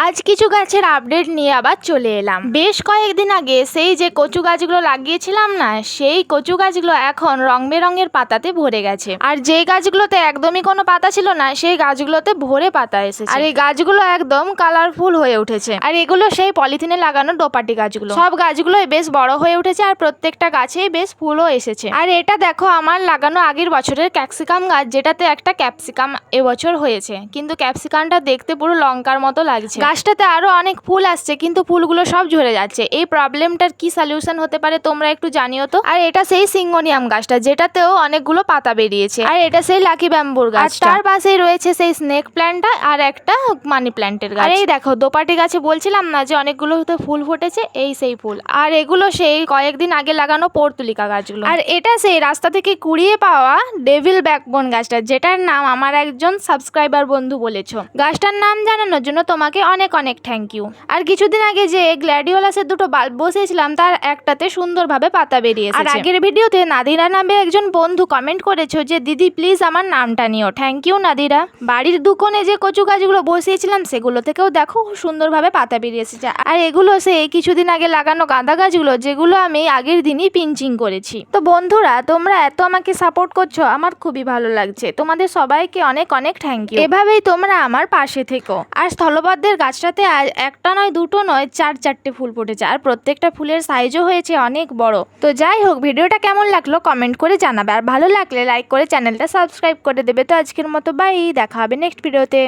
আজ কিছু গাছের আপডেট নিয়ে আবার চলে এলাম। বেশ কয়েকদিন আগে সেই যে কচু গাছগুলো লাগিয়েছিলাম না, সেই কচু গাছগুলো এখন রং বেরঙের পাতাতে ভরে গেছে। আর যে গাছগুলোতে একদমই কোনো পাতা ছিল না, সেই গাছগুলোতে ভরে পাতা এসেছে। আর এই গাছগুলো একদম কালারফুল হয়ে উঠেছে। আর এগুলো সেই পলিথিনে লাগানো দোপাটি গাছগুলো। সব গাছগুলোই বেশ বড় হয়ে উঠেছে আর প্রত্যেকটা গাছেই বেশ ফুলও এসেছে। আর এটা দেখো আমার লাগানো আগের বছরের ক্যাপসিকাম গাছ, যেটাতে একটা ক্যাপসিকাম এবছর হয়েছে, কিন্তু ক্যাপসিকামটা দেখতে পুরো লঙ্কার মতো লাগছে। গাছটাতে আরো অনেক ফুল আসছে, কিন্তু ফুলগুলো সব ঝরে যাচ্ছে। এই প্রবলেমটার কি সলিউশন হতে পারে তোমরা একটু জানিও তো। আর এটা সেই সিঙ্গোনিয়াম গাছটা, যেটাতেও অনেকগুলো পাতা বেরিয়েছে। আর এটা সেই লাকি ব্যাম্বুর গাছ, তার পাশেই রয়েছে সেই স্নেক প্ল্যান্টটা আর একটা মানি প্ল্যান্টের গাছ। আর এই দেখো দোপাটি গাছে বলছিলাম না যে অনেকগুলোতে ফুল ফুটেছে, এই সেই ফুল। আর এগুলো সেই কয়েকদিন আগে লাগানো পর্তুলিকা গাছগুলো। আর এটা সেই রাস্তা থেকে কুড়িয়ে পাওয়া ডেভিল ব্যাকবোন গাছটা, যেটার নাম আমার একজন সাবস্ক্রাইবার বন্ধু বলেছো। গাছটার নাম জানানোর জন্য তোমাকে অনেক অনেক থ্যাংক ইউ। আর কিছুদিন আগে যে গ্ল্যাডিওলাসের দুটো বাল্ব বসিয়েছিলাম, তার একটাতে সুন্দরভাবে পাতা বেরিয়েছে। আর আগের ভিডিওতে নাদিরা নামে একজন বন্ধু কমেন্ট করেছো যে দিদি প্লিজ আমার নামটা নিও। Thank you Nadira. বাড়ির দুকোণে যে কচু গাছগুলো বসিয়েছিলাম, সেগুলো থেকেও দেখো সুন্দরভাবে পাতা বেরিয়েছে। আর এগুলো সেই কিছুদিন আগে লাগানো গাঁদা গাছগুলো, যেগুলো আমি আগের দিনই পিঞ্চিং করেছি। তো বন্ধুরা, তোমরা এত আমাকে সাপোর্ট করছো, আমার খুবই ভালো লাগছে। তোমাদের সবাইকে অনেক অনেক থ্যাংক ইউ। এভাবেই তোমরা আমার পাশে থেকো। আর স্থলপদ্মের গাছটাতে একটা নয় দুটো নয় চারটে ফুল ফুটেছে, আর প্রত্যেকটা ফুলের সাইজও হয়েছে অনেক বড়। তো যাই হোক, ভিডিওটা কেমন লাগলো কমেন্ট করে জানাবে, আর ভালো লাগলে লাইক করে চ্যানেলটা সাবস্ক্রাইব করে দেবে। তো আজকের মতো বাই, দেখা হবে নেক্সট ভিডিওতে।